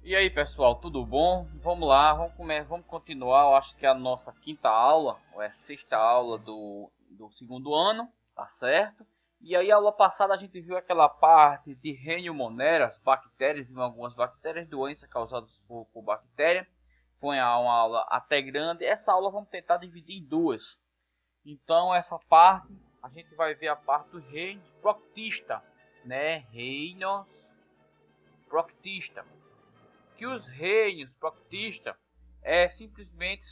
E aí pessoal, tudo bom? Vamos lá, vamos continuar. Eu acho que é a nossa quinta aula, ou é a sexta aula do segundo ano, tá certo? E aí a aula passada a gente viu aquela parte de reino Monera, as bactérias, viu algumas bactérias, doenças causadas por bactéria. Foi uma aula até grande. Essa aula vamos tentar dividir em duas. Então essa parte a gente vai ver a parte do reino proctista, né? Reinos proctista. Que os reinos proctista simplesmente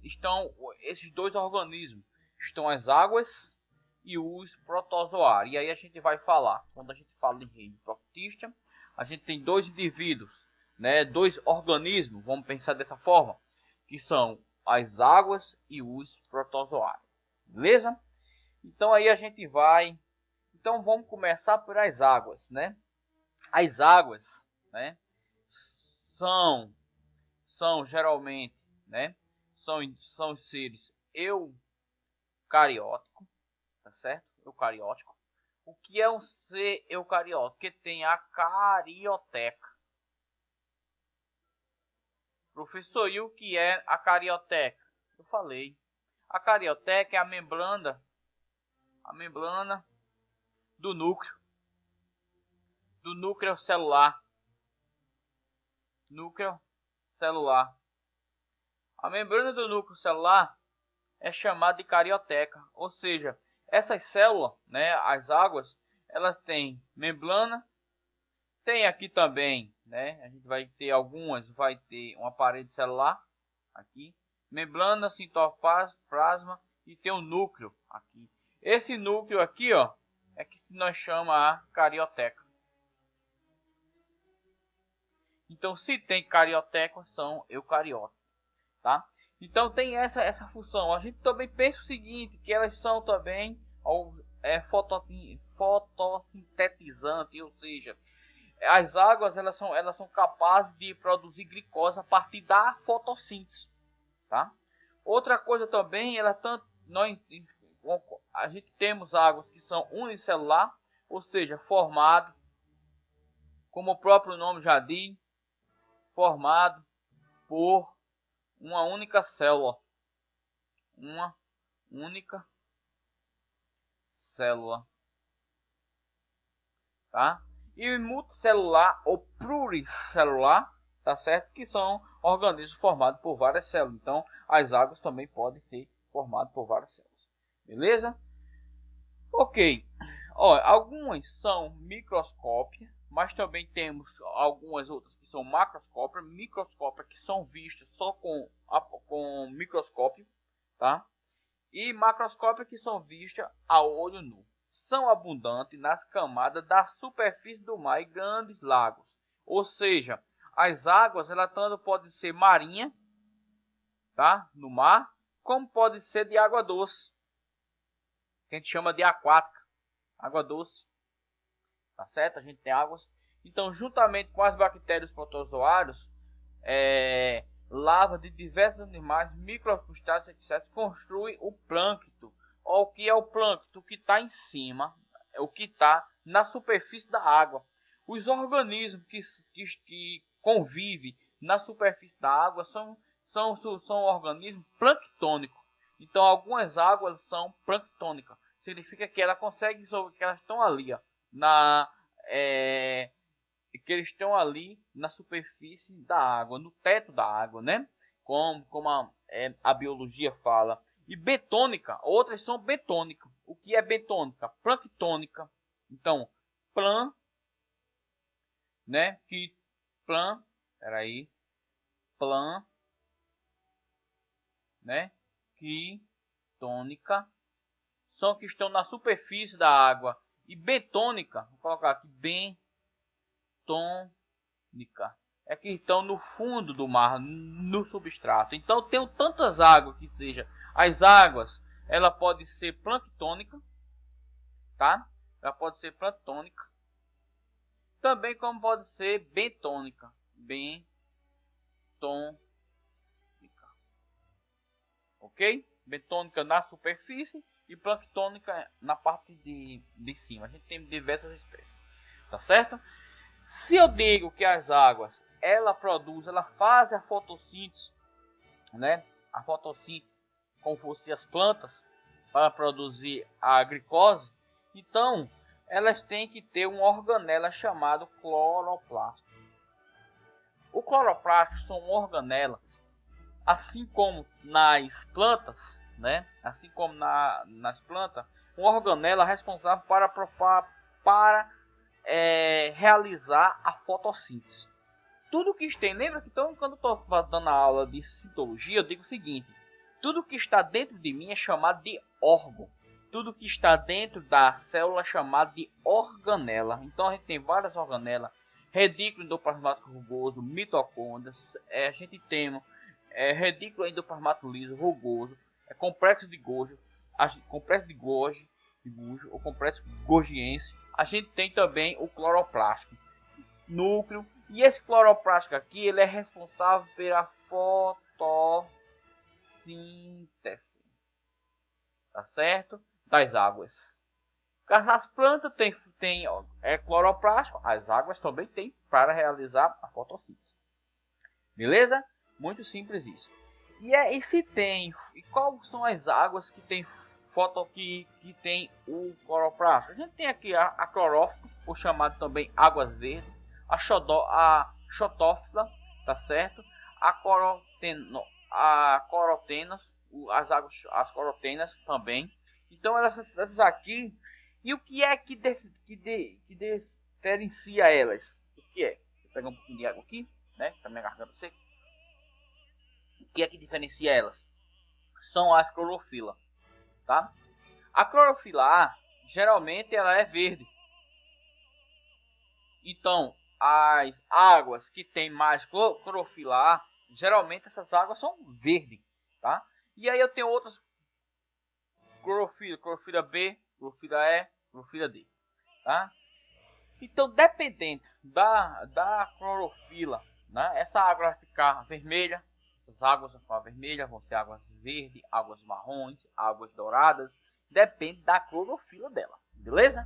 estão esses dois organismos, estão as águas e os protozoários. E aí a gente vai falar, quando a gente fala em reino proctista, a gente tem dois indivíduos, né, dois organismos, vamos pensar dessa forma, que são as águas e os protozoários. Beleza? Então aí a gente vai, então vamos começar por as águas, né? As águas, né? São geralmente, né? São seres eucarióticos, tá certo? Eucariótico. O que é um ser eucariótico? Que tem a carioteca. Professor, e o que é a carioteca? Eu falei. A carioteca é a membrana do núcleo celular. Núcleo celular. A membrana do núcleo celular é chamada de carioteca, ou seja, essas células, né, as águas, elas têm membrana, tem aqui também, né, a gente vai ter algumas, vai ter uma parede celular aqui, membrana, citoplasma e tem um núcleo aqui. Esse núcleo aqui, ó, é que nós chamamos a carioteca. Então, se tem carioteca, são eucariotas, tá? Então tem essa função. A gente também pensa o seguinte, que elas são também fotossintetizantes, ou seja, as águas elas são capazes de produzir glicose a partir da fotossíntese, tá? Outra coisa também, a gente temos águas que são unicelular, ou seja, formado, como o próprio nome já diz, formado por uma única célula, uma única célula, tá? E multicelular ou pluricelular, tá certo? Que são organismos formados por várias células. Então, as águas também podem ser formadas por várias células. Beleza? Ok. Ó, algumas são microscópicas, mas também temos algumas outras que são macroscópicas, microscópicas que são vistas só com microscópio, tá? E macroscópicas que são vistas a olho nu. São abundantes nas camadas da superfície do mar e grandes lagos. Ou seja, as águas elas tanto podem ser marinha, tá? No mar, como pode ser de água doce, que a gente chama de aquática, água doce, tá certo? A gente tem águas. Então, juntamente com as bactérias protozoários, lava de diversos animais, microcrustáceos, etc., construi o plâncton. O que é o plâncton? O que está em cima, o que está na superfície da água. Os organismos que convivem na superfície da água são organismos planctônicos. Então, algumas águas são planctônicas. Significa que ela consegue que elas estão ali, ó, que eles estão ali na superfície da água, no teto da água, né? Como a biologia fala. E betônica, outras são betônicas. O que é betônica? Planctônica. Então, plan, né? Que plan, peraí, plan, né? Que tônica são que estão na superfície da água. E betônica, vou colocar aqui bentônica, é que estão no fundo do mar, no substrato. Então tem tantas águas que seja. As águas, ela pode ser planctônica, tá? Ela pode ser planctônica. Também como pode ser bentônica, bentônica. OK? Bentônica na superfície e planctônica na parte de cima. A gente tem diversas espécies, tá certo? Se eu digo que as águas, ela faz a fotossíntese, né? A fotossíntese, como fossem as plantas, para produzir a glicose, então elas têm que ter uma organela chamada cloroplasto. O cloroplasto são uma organela, assim como nas plantas, né? Assim como nas plantas, uma organela responsável para realizar a fotossíntese. Tudo que tem, lembra que então, quando eu estou dando a aula de citologia, eu digo o seguinte: tudo que está dentro de mim é chamado de órgão. Tudo que está dentro da célula é chamado de organela. Então a gente tem várias organelas: redículo endoplasmático rugoso, mitocôndrias. A gente tem redículo endoplasmático liso rugoso, complexo de Golgi, complexo de Golgi ou complexo Golgiense. A gente tem também o cloroplástico, núcleo. E esse cloroplástico aqui, ele é responsável pela fotossíntese, tá certo? Das águas. As plantas têm cloroplástico, as águas também têm para realizar a fotossíntese. Beleza? Muito simples isso. E se tem, e quais são as águas que tem que tem o cloroplástico? A gente tem aqui a clorófita, ou chamado também águas verdes, a xotófila, tá certo? A corotenas, as corotenas também. Então essas aqui, e o que é que diferencia elas? O que é? Vou pegar um pouquinho de água aqui, né? Para minha garganta seca. O que é que diferencia elas? São as clorofilas, tá? A clorofila A, geralmente ela é verde. Então, as águas que tem mais clorofila A, geralmente essas águas são verdes, tá? E aí eu tenho outras clorofila B, clorofila E, clorofila D, tá? Então, dependendo da clorofila, né, essa água vai ficar vermelha, essas águas vão ficar vermelhas, vão ser águas verdes, águas marrons, águas douradas, depende da clorofila dela, beleza?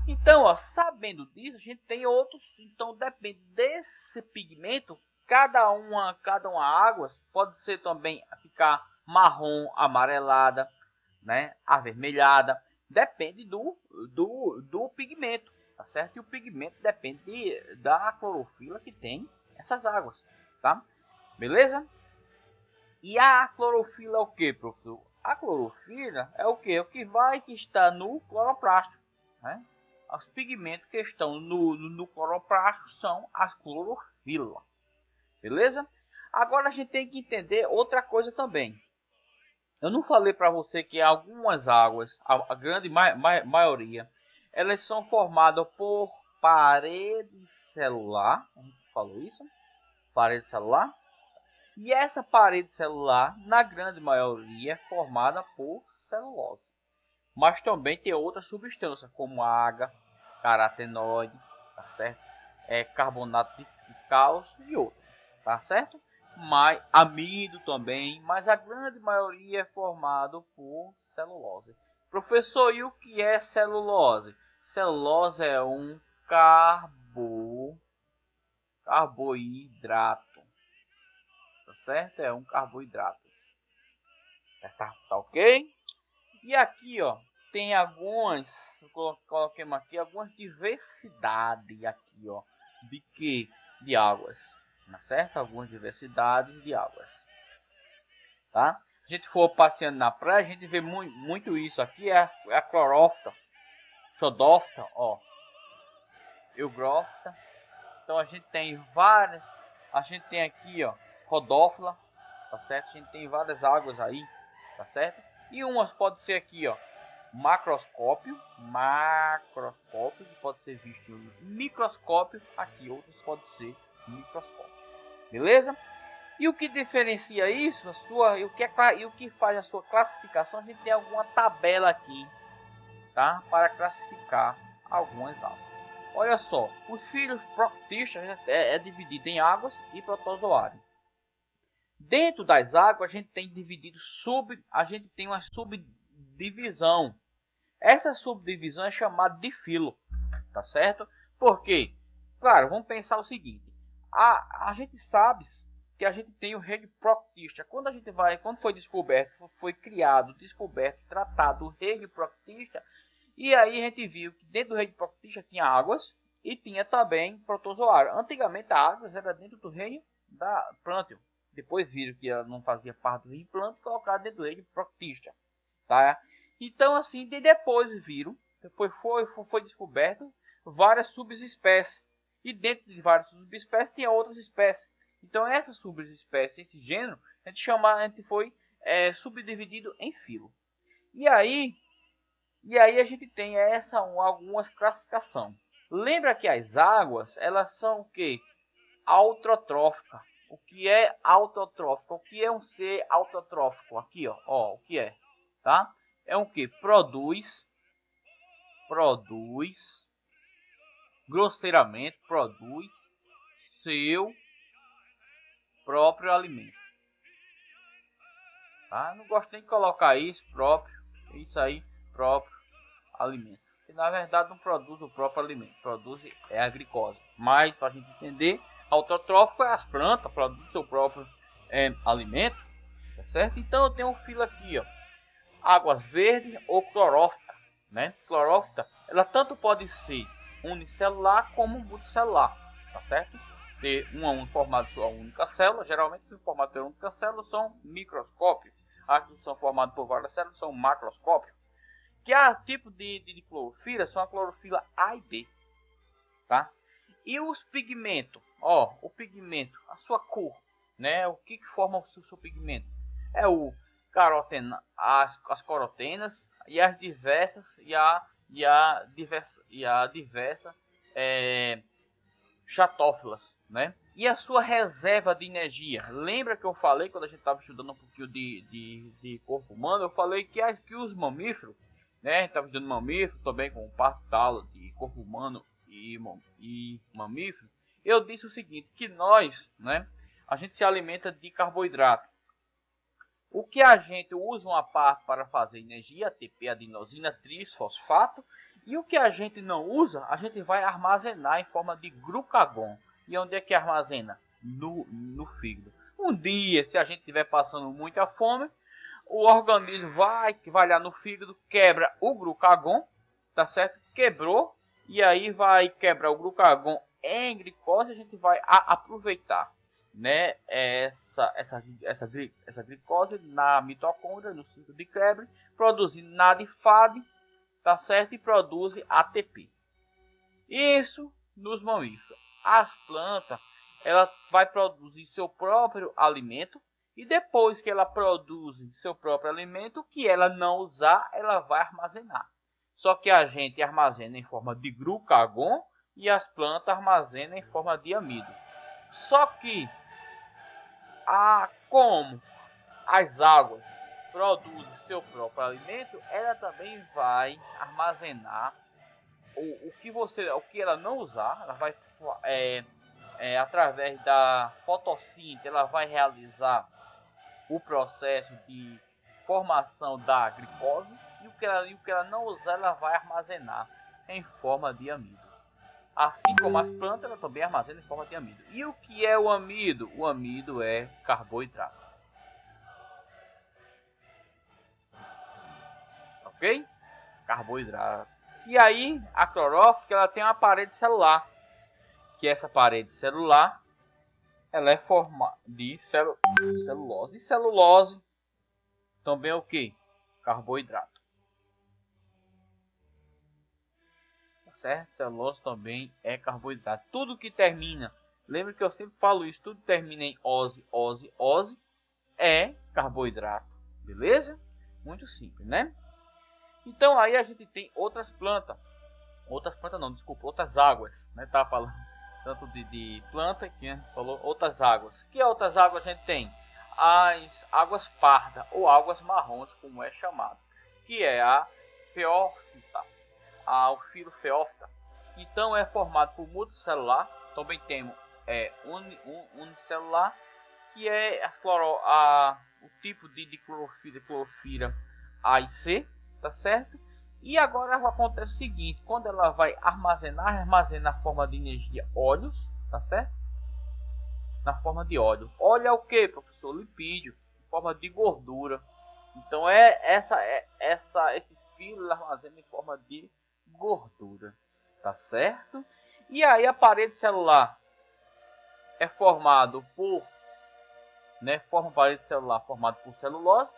Então, ó, sabendo disso, a gente tem outros, então depende desse pigmento, cada uma água pode ser também ficar marrom, amarelada, né, avermelhada, depende do pigmento, tá certo? E o pigmento depende da clorofila que tem essas águas, tá? Beleza? E a clorofila é o que, professor? A clorofila é o que? O que está no cloroplástico, né? Os pigmentos que estão no cloroplástico são as clorofilas, beleza? Agora a gente tem que entender outra coisa também. Eu não falei para você que algumas águas, a grande maioria, elas são formadas por parede celular. A gente falou isso? Parede celular. E essa parede celular, na grande maioria, é formada por celulose. Mas também tem outras substâncias, como água, carotenoide, tá certo? Carbonato de cálcio e outras, tá certo? Mas amido também, mas a grande maioria é formado por celulose. Professor, e o que é celulose? Celulose é um carboidrato, tá certo? É um carboidrato, tá ok? E aqui, ó, tem algumas, coloquemos aqui algumas diversidades aqui, ó, de águas, tá certo? Algumas diversidades de águas, tá? A gente for passeando na praia, a gente vê muito isso aqui, é a clorófita, xodófita, ó, eugrófita. Então a gente tem várias, a gente tem aqui, ó, rodófila, tá certo? A gente tem várias águas aí, tá certo? E umas pode ser aqui, ó, macroscópio, que pode ser visto em microscópio, aqui outros pode ser microscópio, beleza? E o que diferencia isso, o que faz a sua classificação, a gente tem alguma tabela aqui, tá? Para classificar algumas águas. Olha só, os filhos protistas é dividido em águas e protozoário. Dentro das águas a gente tem dividido uma subdivisão. Essa subdivisão é chamada de filo, tá certo? Por quê? Claro, vamos pensar o seguinte. A gente sabe que a gente tem o reino proctista. Quando foi descoberto, foi criado, descoberto, tratado o reino proctista, e aí a gente viu que dentro do reino proctista tinha águas e tinha também protozoário. Antigamente a água era dentro do reino da Plântium. Depois viram que ela não fazia parte do reino Plântium e colocaram dentro do reino proctista, tá? Então assim, depois viram, depois foi descoberto várias subespécies. E dentro de várias subespécies tinha outras espécies. Então essa subespécie, esse gênero, a gente foi subdividido em filo. E aí a gente tem algumas classificações. Lembra que as águas, elas são o que? Autotrófica. O que é autotrófico? O que é um ser autotrófico? Aqui, ó, o que é? Tá? É um que produz grosseiramente produz seu próprio alimento. Tá? Não gosto nem de colocar isso aí, próprio alimento. E na verdade não produz o próprio alimento, produz a glicose. Mas para a gente entender, autotrófico é as plantas, produzem seu próprio alimento, tá certo? Então eu tenho um filo aqui, ó, águas verdes ou clorófita, né? Clorófita, ela tanto pode ser unicelular como multicelular, tá certo? Ter um formato de sua única célula, geralmente o formato de uma única célula são microscópios. Aqui são formados por várias células, são macroscópios. Que é tipo de clorofila são a clorofila A e B, tá? E os pigmentos, ó, o pigmento, a sua cor, né? O que forma o seu pigmento? É o carotena, as carotenas e as diversas diversa chatófilas, né? E a sua reserva de energia. Lembra que eu falei quando a gente estava estudando um pouquinho de corpo humano? Eu falei que os mamíferos, né? A gente estava estudando mamífero também com parte da aula de corpo humano e mamífero. Eu disse o seguinte, que nós, né? A gente se alimenta de carboidrato. O que a gente usa uma parte para fazer energia, ATP, adenosina, trisfosfato, e o que a gente não usa, a gente vai armazenar em forma de glucagon. E onde é que armazena? No fígado. Um dia, se a gente estiver passando muita fome, o organismo vai lá no fígado, quebra o glucagon, tá certo? Quebrou, e aí vai quebrar o glucagon em glicose, a gente vai aproveitar, né, essa glicose na mitocôndria, no ciclo de Krebs, produzindo NAD/FAD, tá certo? E produz ATP. Isso nos mamíferos. As plantas, ela vai produzir seu próprio alimento e depois que ela produz seu próprio alimento, o que ela não usar, ela vai armazenar. Só que a gente armazena em forma de glucagon e as plantas armazenam em forma de amido. Só que como as águas produzem seu próprio alimento, ela também vai armazenar o que ela não usar, ela vai através da fotossíntese, ela vai realizar o processo de formação da glicose e o que ela não usar, ela vai armazenar em forma de amido. Assim como as plantas, ela também armazena em forma de amido. E o que é o amido? O amido é carboidrato. Ok? Carboidrato. E aí, a clorófila, ela tem uma parede celular. Que essa parede celular, ela é formada de celulose. E celulose também é o que? Carboidrato. Certo? Celulose também é carboidrato. Tudo que termina, lembra que eu sempre falo isso, tudo termina em ose é carboidrato, beleza? Muito simples, né? Então aí a gente tem outras plantas não, desculpa, outras águas, né? Tava falando tanto de planta que a gente falou outras águas. Que outras águas a gente tem? As águas pardas ou águas marrons, como é chamado, que é a feófita. O filo feófita. Então é formado por multicelular. Também temos unicelular, que é o tipo de clorofila A e C, tá certo? E agora acontece o seguinte, quando ela vai armazena na forma de energia óleos, tá certo? Na forma de óleo. Óleo é o que, professor? Lipídio, em forma de gordura. Então esse filo armazena em forma de gordura, tá certo? E aí a parede celular é formado por, forma a parede celular formada por celulose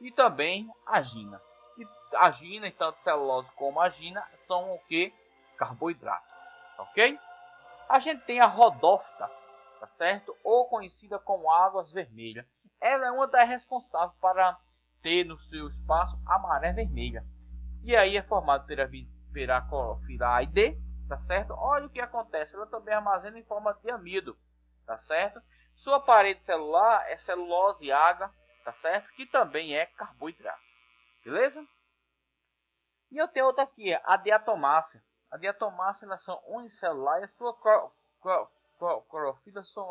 e também agina. E agina, tanto celulose como agina, são o que? Carboidrato, ok? A gente tem a rodófita, tá certo? Ou conhecida como águas vermelhas. Ela é uma das responsáveis para ter no seu espaço a maré vermelha. E aí é formado pela clorofila A e D, tá certo? Olha o que acontece, ela também armazena em forma de amido, tá certo? Sua parede celular é celulose e água, tá certo? Que também é carboidrato, beleza? E eu tenho outra aqui, a diatomácea. A diatomácea, elas são unicelular e a sua clorofila são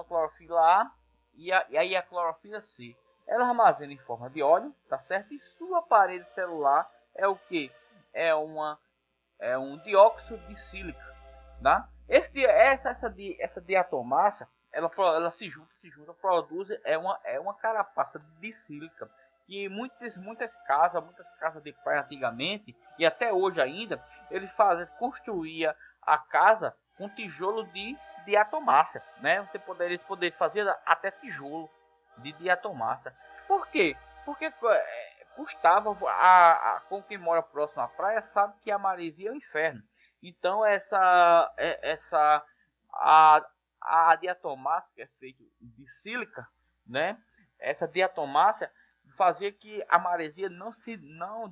clorofila A e aí a clorofila C. Ela armazena em forma de óleo, tá certo? E sua parede celular é o que? É um dióxido de sílica, tá? Essa diatomácea, ela se junta, produz uma carapaça de sílica que muitas casas de praia antigamente e até hoje ainda eles construía a casa com tijolo de diatomácea, né? Eles poderiam fazer até tijolo de diatomácea. Por quê? Porque custava com quem mora próximo à praia sabe que a maresia é o inferno. Então a diatomácea, que é feita de sílica, né? Essa diatomácea fazia que a maresia não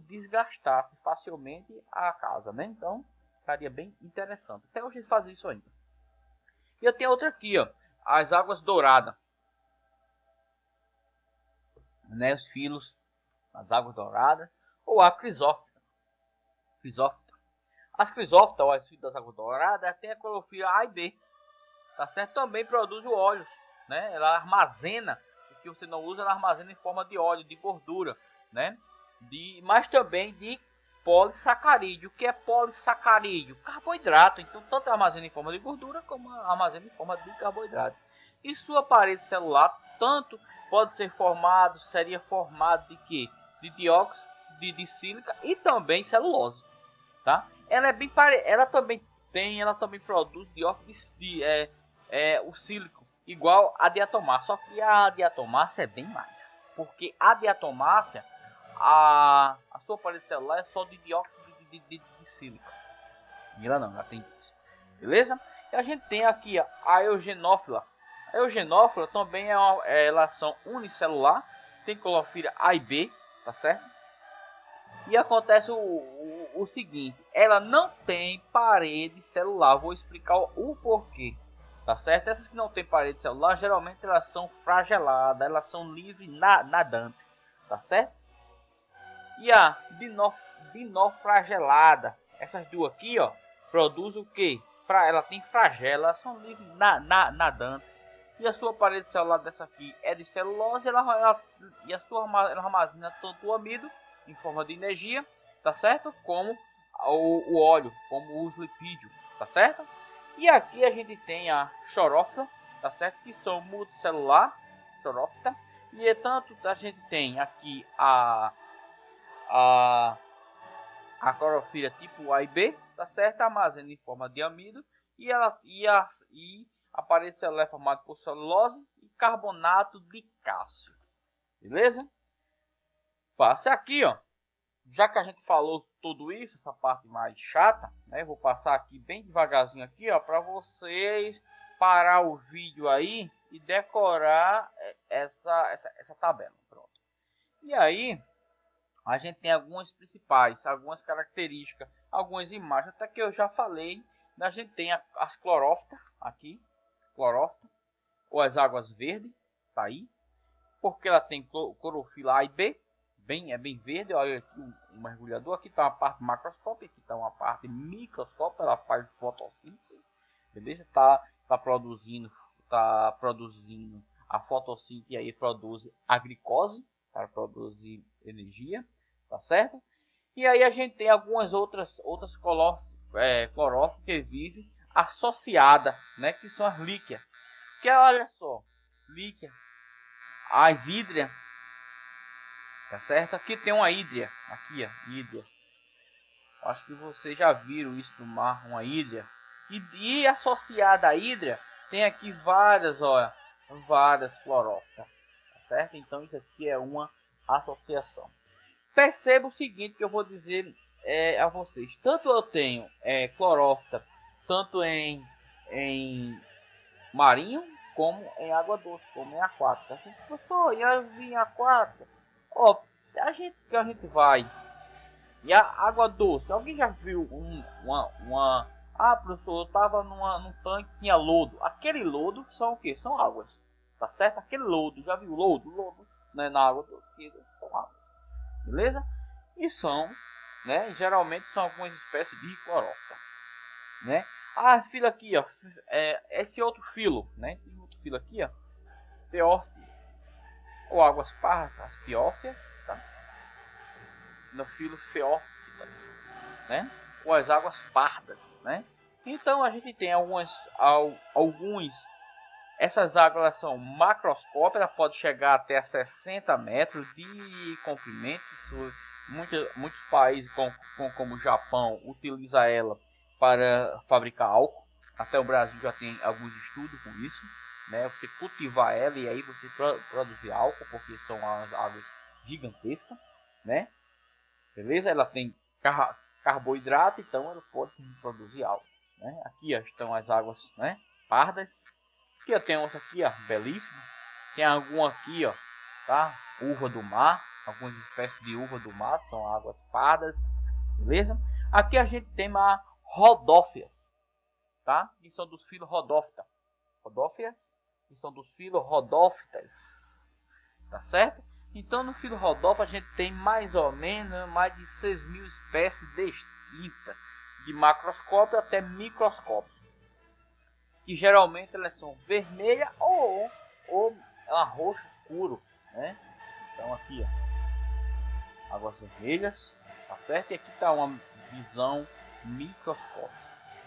desgastasse facilmente a casa, né? Então ficaria bem interessante. Até hoje eles fazem isso ainda. E eu tenho outra aqui, ó, as águas douradas, né? Os filos, as águas douradas, ou a crisófita. As crisófitas, ou as filos das águas douradas, tem a clorofila A e B, tá certo? Também produz óleos, né? Ela armazena o que você não usa, ela armazena em forma de óleo, de gordura, né? Mas também de polissacarídeo. O que é polissacarídeo? Carboidrato. Então tanto armazena em forma de gordura como armazena em forma de carboidrato. E sua parede celular tanto seria formado de quê? De dióxido de sílica e também celulose, tá? Ela também produz dióxido o sílico igual a diatomácea, só que a diatomácea é bem mais, porque a diatomácea a sua parede celular é só de dióxido de sílico. Ela não, ela tem isso, beleza? E a gente tem aqui a eugenófila. A eugenófila também elas são unicelular, tem clorofila A e B, tá certo? E acontece o seguinte, ela não tem parede celular. Vou explicar o porquê, tá certo? Essas que não tem parede celular, geralmente elas são flageladas, elas são livres nadantes, tá certo? E a dinoflagelada, essas duas aqui, ó, produz o que? Ela tem flagela, elas são livres nadantes. E a sua parede celular dessa aqui é de celulose, ela armazena tanto o amido em forma de energia, tá certo? Como o óleo, como os lipídios, tá certo? E aqui a gente tem a chorófita, tá certo? Que são multicelular, chorófita. E tanto a gente tem aqui a clorofila tipo A e B, tá certo? Armazena em forma de amido e a parede celular é formada por celulose e carbonato de cálcio, beleza? Passa aqui, ó. Já que a gente falou tudo isso, essa parte mais chata, né? Eu vou passar aqui bem devagarzinho aqui, ó, para vocês parar o vídeo aí e decorar essa tabela, pronto. E aí a gente tem algumas principais, algumas características, algumas imagens, até que eu já falei. A gente tem as clorófitas aqui, clorófita, ou as águas verdes, tá aí, porque ela tem clorofila A e B, é bem verde. Olha aqui o mergulhador, aqui está uma parte macroscópica, aqui está uma parte microscópica, ela faz fotossíntese, beleza? Tá produzindo a fotossíntese e aí produz a glicose para produzir energia, tá certo? E aí a gente tem algumas outras clorófitas que vivem associada, né, que são as líquias. Que olha só, líquia, as hídrias, tá certo? Aqui tem uma hídria, aqui ó, hídria. Acho que vocês já viram isso no mar, uma hídria. E associada à hídria tem aqui várias clorófitas, tá certo? Então isso aqui é uma associação. Perceba o seguinte que eu vou dizer a vocês. Tanto eu tenho clorófita tanto em marinho como em água doce, como em aquática. Assim, professor, e eu vi em aquática? Ó, a gente vai. E a água doce, alguém já viu uma. Ah, professor, eu tava num tanque que tinha lodo. Aquele lodo são o que? São águas. Tá certo? Aquele lodo, já viu lodo? Lodo, né, na água doce, são águas. Beleza? E são, né? Geralmente são algumas espécies de clorófita, né? Ah, filo aqui, ó, esse outro filo, né? Tem outro filo aqui, ó, Feófila, ou águas pardas, Feófila, tá? No filo Feófila, né? Ou as águas pardas, né? Então a gente tem alguns. Essas águas são macroscópicas, ela pode chegar até 60 metros de comprimento. Muitos países, como o Japão, utiliza ela para fabricar álcool. Até o Brasil já tem alguns estudos com isso, né? Você cultivar ela e aí você produzir álcool, porque são as águas gigantescas, né? Beleza? Ela tem carboidrato, então ela pode produzir álcool, né? Aqui ó, estão as águas, né, pardas. Aqui ó, tem outra aqui, ó, belíssima. Tem alguma aqui, ó, tá? Uva do mar, algumas espécies de uva do mar, são águas pardas, beleza? Aqui a gente tem uma rodófias, tá? Que são dos filos rodófita. Rodófias, que são dos filos rodófitas, tá certo? Então no filo rodófita a gente tem mais ou menos mais de 6.000 espécies distintas, de macroscópio até microscópio, que geralmente elas são vermelhas ou roxo escuro, né? Então aqui ó, águas vermelhas, tá certo? E aqui está uma visão microscópica,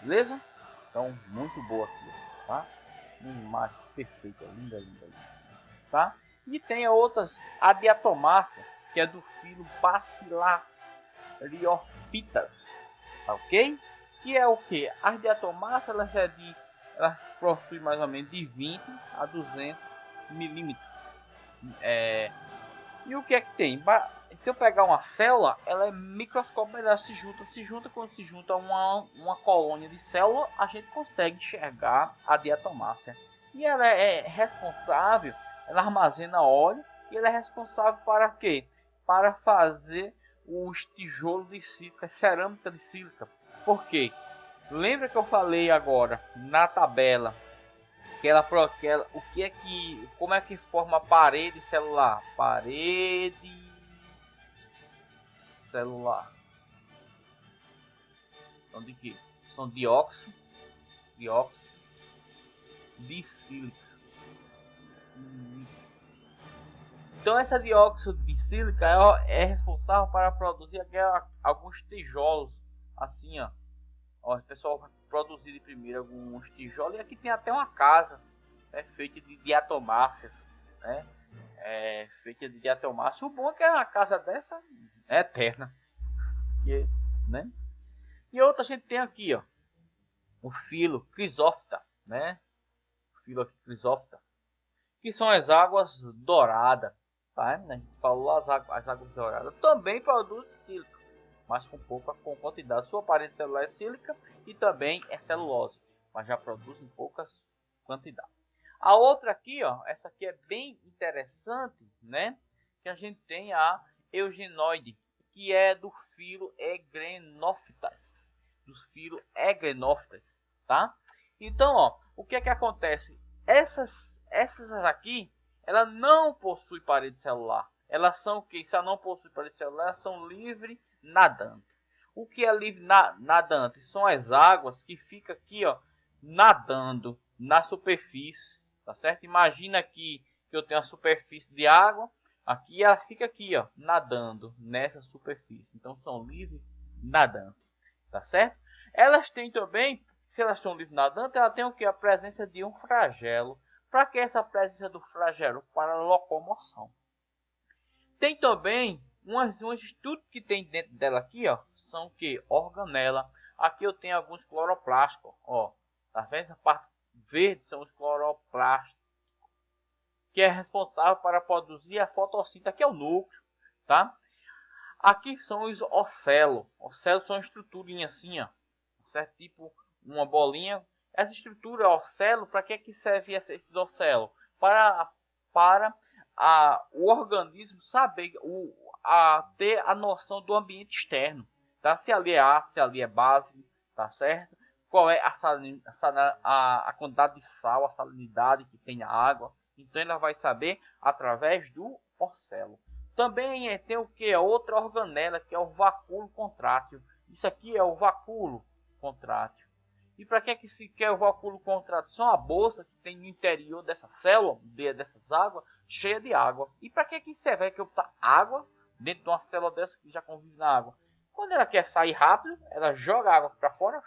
beleza? Então muito boa aqui, tá? Uma imagem perfeita, linda, tá? E tem outras, a diatomácea, que é do filo Bacillariophytas, tá ok? Que é o que? As diatomáceas elas possuem mais ou menos de 20 a 200 milímetros. E o que é que tem? Se eu pegar uma célula, ela é microscópica, ela se junta quando se junta uma colônia de célula, a gente consegue enxergar a diatomácea. E ela é responsável, ela armazena óleo e ela é responsável para quê? Para fazer os tijolos de sílica, cerâmica de sílica. Por quê? Lembra que eu falei agora na tabela como é que forma a parede celular? Parede celular. Então de que? São dióxido de sílica. Então essa dióxido de sílica é responsável para produzir alguns tijolos assim, ó. O pessoal vai produzir de primeiro alguns tijolos, e aqui tem até uma casa, né, feita de diatomáceas, né? Feita de diatomáceas. O bom é que uma casa dessa é eterna, né? E outra a gente tem aqui, ó, o filo Crisófita, né? O filo aqui Crisófita, que são as águas douradas, tá? A gente falou as águas douradas também produzem sílica, mas com quantidade. Sua parede celular é sílica e também é celulose, mas já produz em poucas quantidades. A outra aqui, ó, essa aqui é bem interessante, né? Que a gente tem a eugenoide, que é do filo Egrenophytas, tá? Então, ó, o que é que acontece? Essas aqui, ela não possui parede celular. Elas são o que? Se ela não possui parede celular, elas são livre nadante. O que é livre nadante? São as águas que ficam aqui, ó, nadando na superfície, tá certo? Imagina aqui que eu tenho a superfície de água, Aqui ela fica aqui, ó, nadando nessa superfície. Então são livres nadantes, tá certo? Elas têm também, se elas estão livres nadantes, ela tem o que? A presença de um flagelo. Para que essa presença do flagelo? Para locomoção. Tem também uns estudos que tem dentro dela aqui, ó, são que organela. Aqui eu tenho alguns cloroplásticos, ó, tá vendo? Essa parte verde são os cloroplásticos, que é responsável para produzir a fotossíntese. Aqui é o núcleo, tá? Aqui são os ocelos. Ocelos são estruturinhas assim, ó, certo? Tipo uma bolinha. Essa estrutura ocelo, para que serve esses ocelos? Para o organismo saber, ter a noção do ambiente externo, tá? Se ali é ácido, se ali é básico, tá certo? Qual é a quantidade de sal, a salinidade que tem a água. Então ela vai saber através do ocelo. Também tem o que? Outra organela, que é o vacúolo contrátil. Isso aqui é o vacúolo contrátil. E para que se quer o vacúolo contrátil? São a bolsa que tem no interior dessa célula, dessas águas, cheia de água. E para que serve? É que botar água dentro de uma célula dessa que já convive na água. Quando ela quer sair rápido, ela joga a água para fora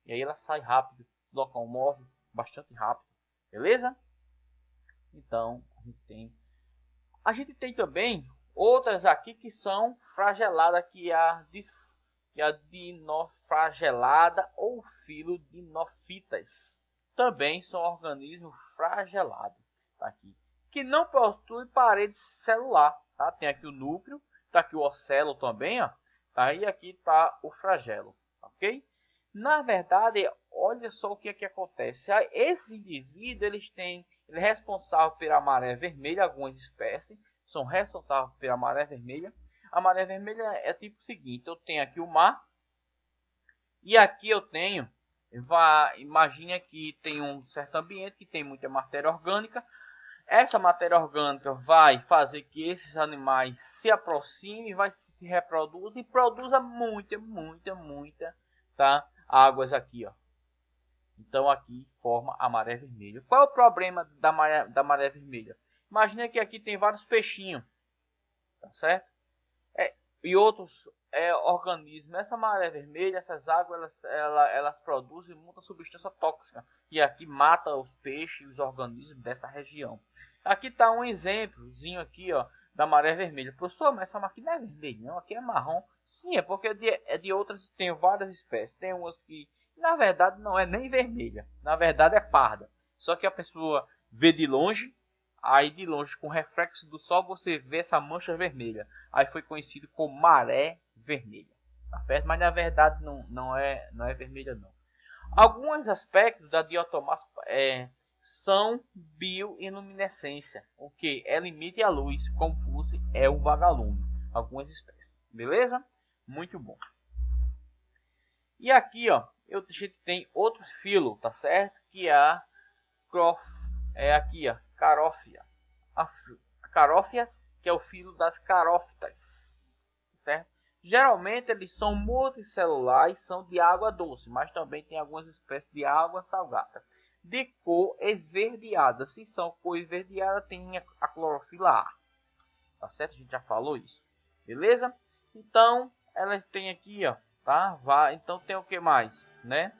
e aí ela sai rápido, locomove bastante rápido. Beleza? Então, a gente tem também outras aqui que são flageladas, que é a dinoflagelada ou filodinofítas. Também são organismos flagelados, tá aqui, que não possuem parede celular, tá? Tem aqui o núcleo, tá aqui o ocelo também, ó, tá? E aqui tá o flagelo, ok? Na verdade, olha só o que acontece. Esses indivíduos, ele é responsável pela maré vermelha. Algumas espécies são responsáveis pela maré vermelha. A maré vermelha é tipo o seguinte: eu tenho aqui o mar e aqui eu tenho, imagine que tem um certo ambiente que tem muita matéria orgânica. Essa matéria orgânica vai fazer que esses animais se aproximem, vai se reproduzem e produza muita, tá? Águas aqui, ó. Então aqui forma a maré vermelha. Qual é o problema da maré vermelha? Imagina que aqui tem vários peixinhos, tá certo? E outros organismos. Essa maré vermelha, essas águas, elas produzem muita substância tóxica e aqui mata os peixes e os organismos dessa região. Aqui está um exemplozinho aqui, ó, da maré vermelha. Professor, mas essa aqui não é vermelha, não, aqui é marrom. Sim, é porque é de outras, tem várias espécies. Tem umas que, na verdade, não é nem vermelha. Na verdade, é parda. Só que a pessoa vê de longe, aí de longe, com reflexo do sol, você vê essa mancha vermelha. Aí foi conhecido como maré vermelha. Tá certo? Mas na verdade não é vermelha, não. Alguns aspectos da diotomassa são bioiluminescência, o que emite a luz, como fosse o vagalume, algumas espécies, beleza? Muito bom. E aqui, ó, a gente tem outro filo, tá certo? Que é aqui, ó, carófia. A carófias, que é o filo das carófitas, certo? Geralmente eles são multicelulares, são de água doce, mas também tem algumas espécies de água salgada, de cor esverdeada. Se são cor esverdeada, tem a clorofila A, tá certo? A gente já falou isso, beleza? Então elas tem aqui, ó, tá? Então tem o que mais, né?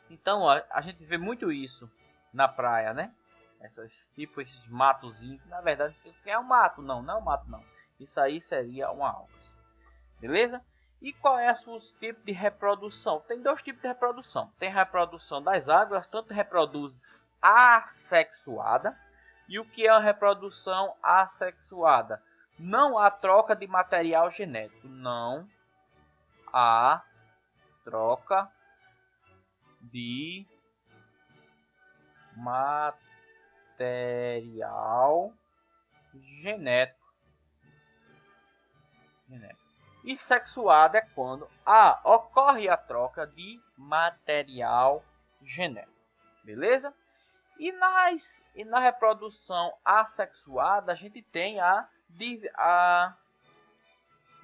Então ó, a gente vê muito isso na praia, né? Esses matozinhos, na verdade é um mato, não é um mato, não. Isso aí seria uma alga. Beleza? E qual é os tipos de reprodução? Tem dois tipos de reprodução. Tem a reprodução das águas, tanto reproduz assexuada. E o que é a reprodução assexuada? Não há troca de material genético. Não há troca de material genético. E sexuada é quando ocorre a troca de material genético. Beleza? E na reprodução assexuada, a gente tem a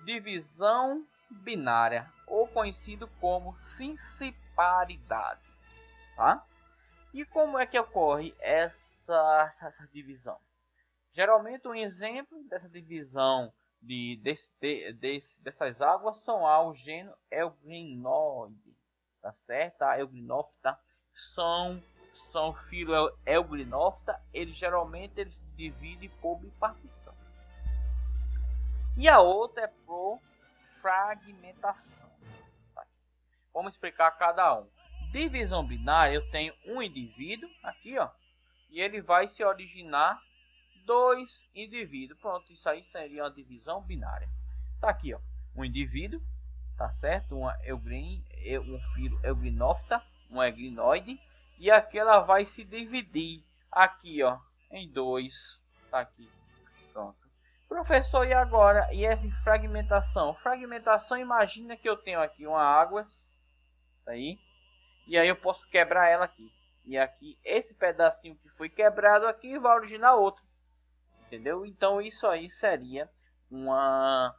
divisão binária, ou conhecido como sinciparidade. Tá? E como é que ocorre essa divisão? Geralmente um exemplo dessa divisão dessas águas são o gênero Euglenoide, tá certo? A Euglenophyta são filo Euglenophyta, eles se dividem por bipartição. E a outra é por fragmentação. Tá? Vamos explicar cada um. Divisão binária, eu tenho um indivíduo aqui, ó, e ele vai se originar dois indivíduos. Pronto, isso aí seria uma divisão binária. Tá aqui, ó, um indivíduo, tá certo? Um filo Euglenophyta, um eglinoide, e aqui ela vai se dividir aqui, ó, em dois. Tá aqui. Pronto. Professor, e agora? E essa fragmentação? Fragmentação, imagina que eu tenho aqui uma águas, tá aí, e aí eu posso quebrar ela aqui. E aqui, esse pedacinho que foi quebrado aqui vai originar outro. Entendeu? Então isso aí seria uma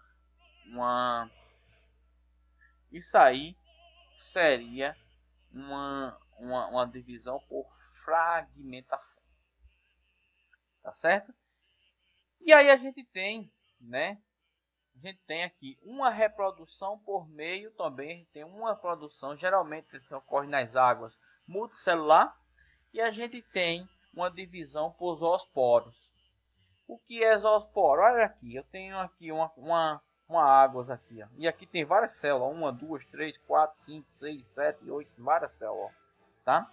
divisão por fragmentação. Tá certo? E aí a gente tem, né? A gente tem aqui uma reprodução por meio também. A gente tem uma produção, geralmente isso ocorre nas águas, multicelular. E a gente tem uma divisão por zoosporos. O que é zoosporo? Olha aqui, eu tenho aqui uma águas aqui, ó. E aqui tem várias células, 1, 2, 3, 4, 5, 6, 7, 8, várias células, tá?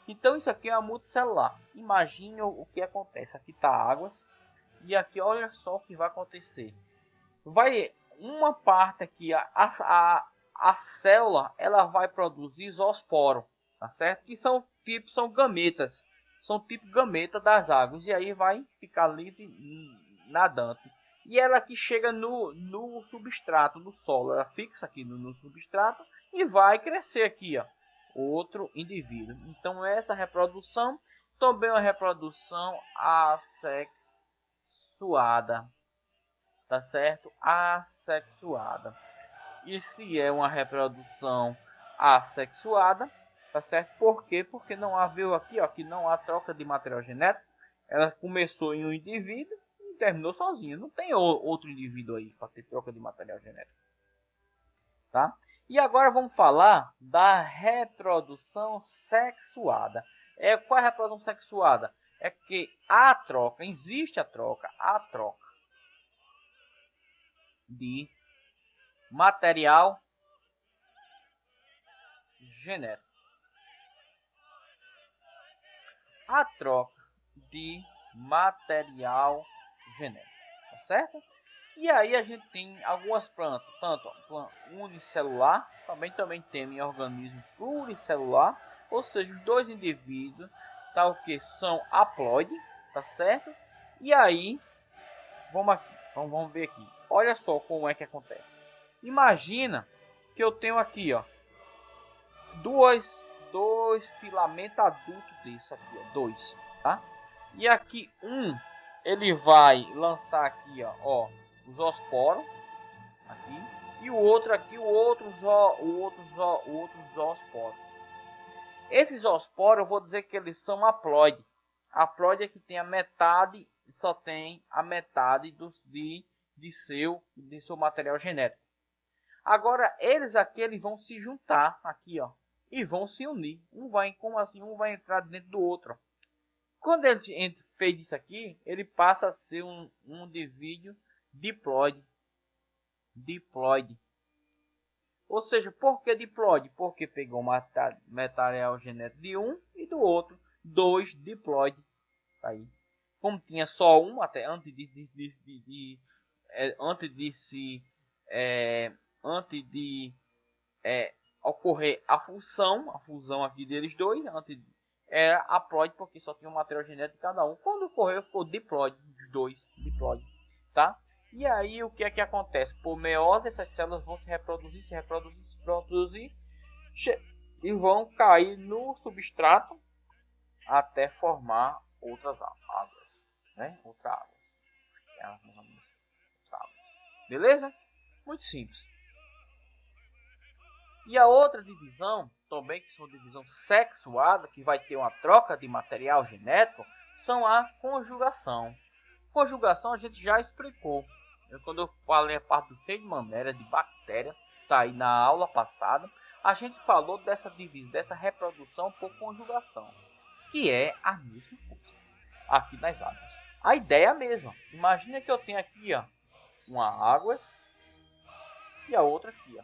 Então isso aqui é uma multicelular. Imagine o que acontece. Aqui está águas e aqui olha só o que vai acontecer. Vai uma parte aqui, a célula, ela vai produzir zoosporo, tá certo? Que são gametas. São tipo gameta das águas. E aí vai ficar livre nadante. E ela aqui chega no substrato, no solo. Ela fixa aqui no substrato e vai crescer aqui, ó, outro indivíduo. Então essa reprodução também é uma reprodução assexuada. Tá certo? Assexuada. E se é uma reprodução assexuada, tá certo? Por quê? Porque não havia aqui, ó, que não há troca de material genético. Ela começou em um indivíduo e terminou sozinha. Não tem outro indivíduo aí para ter troca de material genético, tá? E agora vamos falar da reprodução sexuada. Qual é a reprodução sexuada? É que a troca, existe a troca de material genético. A troca de material genético, tá certo? E aí a gente tem algumas plantas, tanto planta unicelular, também tem em organismo pluricelular, ou seja, os dois indivíduos, tá, o que são haploide, tá certo? E aí vamos ver aqui. Olha só como é que acontece. Imagina que eu tenho aqui, ó, dois filamentos adultos desse aqui, ó, dois, tá? E aqui ele vai lançar aqui, ó, os zoosporos aqui, e o outro aqui, o outro zoosporo. Esses zoosporos eu vou dizer que eles são haploide. Haploide é que tem a metade, só tem a metade de seu material genético. Agora eles vão se juntar aqui, ó, e vão se unir. Um vai entrar dentro do outro. Quando ele fez isso aqui, ele passa a ser um indivíduo diploide. Ou seja, por que diploide? Porque pegou material genético de um e do outro, dois diploides. Tá aí. Como tinha só um até antes de ocorrer a fusão aqui deles dois, era haploide porque só tinha um material genético de cada um. Quando ocorreu, ficou diploide, os dois diploide, tá? E aí o que é que acontece? Por meiose, essas células vão se reproduzir e vão cair no substrato até formar outras águas, né? Outra água. Beleza? Muito simples. E a outra divisão, também que são divisão sexuada, que vai ter uma troca de material genético, são a conjugação. Conjugação a gente já explicou. Quando eu falei a parte do reino de maneira de bactéria, tá aí na aula passada, a gente falou dessa divisão, dessa reprodução por conjugação, que é a mesma coisa aqui nas águas. A ideia é a mesma. Imagina que eu tenho aqui, ó, uma águas e a outra aqui, ó.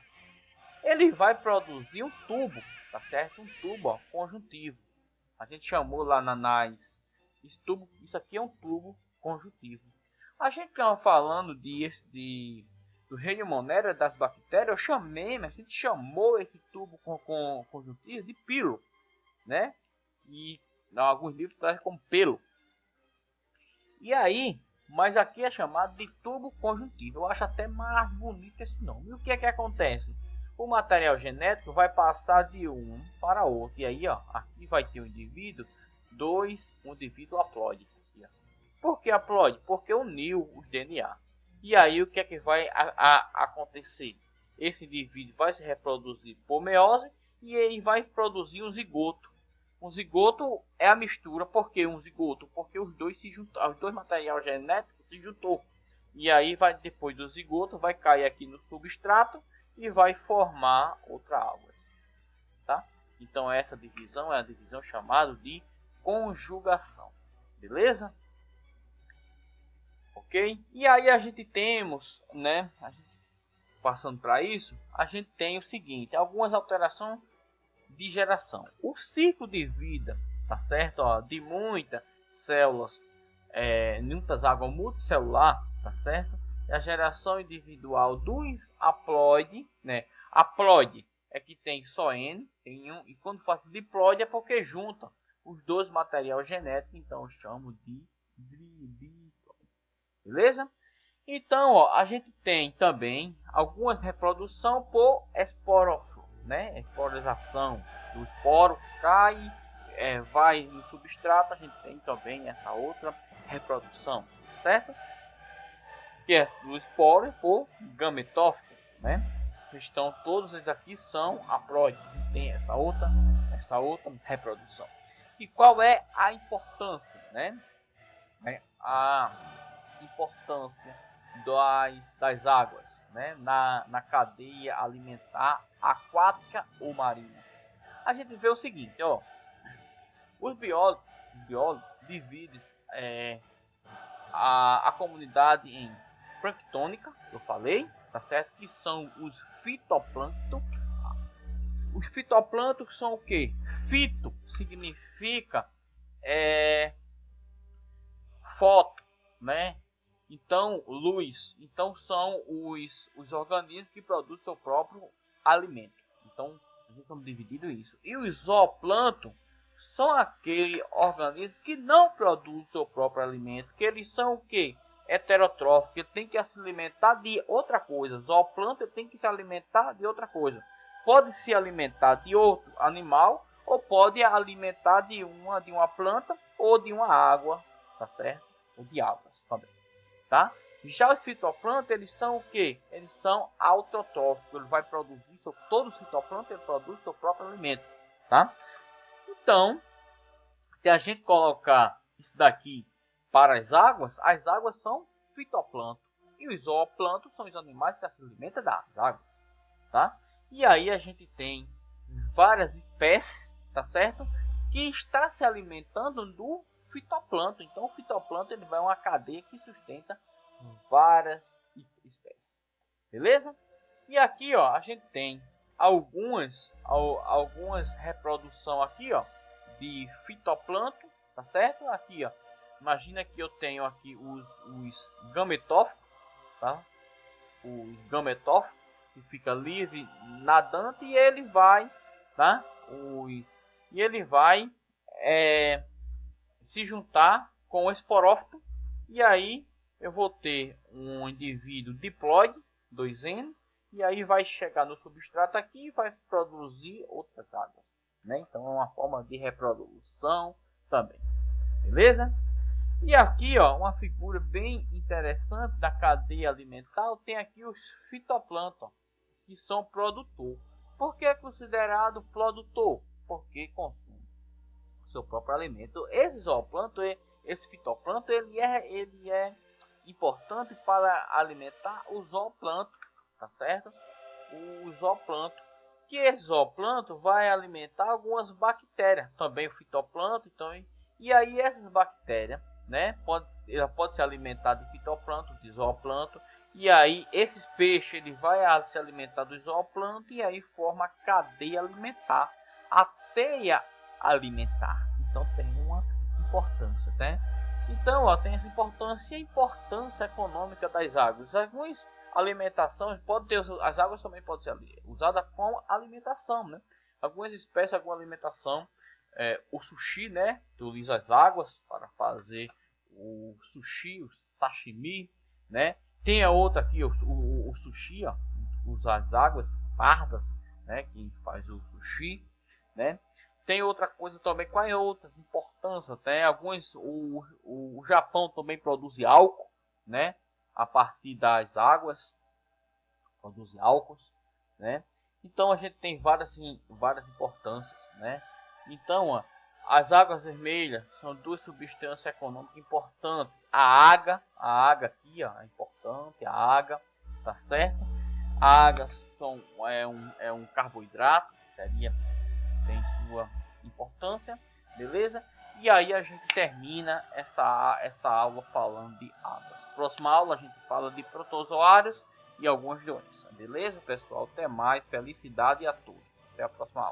Ele vai produzir um tubo, tá certo? Um tubo, ó, conjuntivo. A gente chamou lá isso aqui é um tubo conjuntivo. A gente estava falando do reino Monera das bactérias. A gente chamou esse tubo conjuntivo de pilo, né? E alguns livros trazem como pelo. E aí, mas aqui é chamado de tubo conjuntivo. Eu acho até mais bonito esse nome. E o que é que acontece? O material genético vai passar de um para outro. E aí, ó, aqui vai ter um indivíduo, um indivíduo haploide. Por que haploide? Porque uniu os DNA. E aí, o que é que vai acontecer? Esse indivíduo vai se reproduzir por meiose e ele vai produzir um zigoto. Um zigoto é a mistura. Por que um zigoto? Porque os dois materiais genéticos se juntou. E aí, depois do zigoto, vai cair aqui no substrato e vai formar outra água. Tá? Então, essa divisão é a divisão chamada de conjugação. Beleza? Ok? E aí a gente temos, né? Passando para isso, a gente tem o seguinte: algumas alterações de geração. O ciclo de vida, tá certo? Ó, de muitas células, muitas águas multicelular, tá certo? E a geração individual dos haploide, né? Haploide é que tem só N, tem um, e quando faz diploide é porque junta os dois materiais genéticos, então eu chamo de diploide. Beleza? Então, ó, a gente tem também algumas reprodução por esporófilo, né? Esporização do esporo cai, vai no substrato. A gente tem também essa outra reprodução, certo? Que é do esporo por gametófito, né? Então, todos esses aqui são haploides. A gente tem essa outra reprodução. E qual é a importância, né? A importância das águas, né, na cadeia alimentar aquática ou marinha. A gente vê o seguinte, ó, os biólogos dividem a comunidade em planctônica, eu falei, tá certo? Que são os fitoplâncton. Os fitoplâncton são o que? Fito significa foto, né? Então, luz. Então, são os organismos que produzem seu próprio alimento. Então, a gente está dividindo isso. E os zooplâncton são aqueles organismos que não produzem seu próprio alimento. Que eles são o quê? Heterotróficos. Ele tem que se alimentar de outra coisa. Zooplâncton tem que se alimentar de outra coisa. Pode se alimentar de outro animal ou pode alimentar de uma planta ou de uma água, tá certo? Ou de algas também. Tá? Já os fitoplâncton, eles são o que? Eles são autotróficos. Ele vai produzir todo o fitoplâncton, ele produz seu próprio alimento, tá? Então, se a gente colocar isso daqui para as águas são fitoplâncton e os zooplâncton são os animais que se alimentam das águas, tá? E aí a gente tem várias espécies, tá certo? Que está se alimentando do fitoplâncton. Então o fitoplâncton ele vai uma cadeia que sustenta várias espécies. Beleza? E aqui, ó, a gente tem algumas reprodução aqui, ó, de fitoplâncton, tá certo? Aqui, ó, imagina que eu tenho aqui os gametófitos, tá? Os gametófitos que fica livre nadante e ele vai, tá? E ele vai se juntar com o esporófito e aí eu vou ter um indivíduo diploide, 2N, e aí vai chegar no substrato aqui e vai produzir outras águas, né? Então é uma forma de reprodução também, beleza? E aqui, ó, uma figura bem interessante da cadeia alimentar, tem aqui os fitoplâncton, que são produtor. Por que é considerado produtor? Porque consome seu próprio alimento. Esse zooplâncton esse fitoplâncton ele é importante para alimentar o zooplâncton, tá certo? O zooplâncton, que esse zooplâncton vai alimentar algumas bactérias, também o fitoplâncton, então, e aí essas bactérias, né, ela pode se alimentar de fitoplâncton, de zooplâncton, e aí esses peixes ele vai se alimentar do zooplâncton e aí forma a cadeia alimentar, a teia alimentar. Então tem uma importância, né? Então, ó, tem essa importância e a importância econômica das águas. Algumas alimentações pode ter, as águas também podem ser usadas como alimentação, né? Algumas espécies, alguma alimentação, o sushi, né? Utiliza as águas para fazer o sushi, o sashimi, né? Tem a outra aqui, o sushi, ó, usa as águas pardas, né? Que faz o sushi, né? Tem outra coisa também, quais outras importâncias? Tem alguns, o Japão também produz álcool, né? A partir das águas, produz álcools, né? Então a gente tem várias importâncias, né? Então, ó, as águas vermelhas são duas substâncias econômicas importantes. A água aqui, ó, é importante, a água, tá certo? A água é um carboidrato, que tem sua importância, beleza? E aí a gente termina essa aula falando de águas. Próxima aula a gente fala de protozoários e algumas doenças, beleza, pessoal? Até mais, felicidade a todos. Até a próxima aula.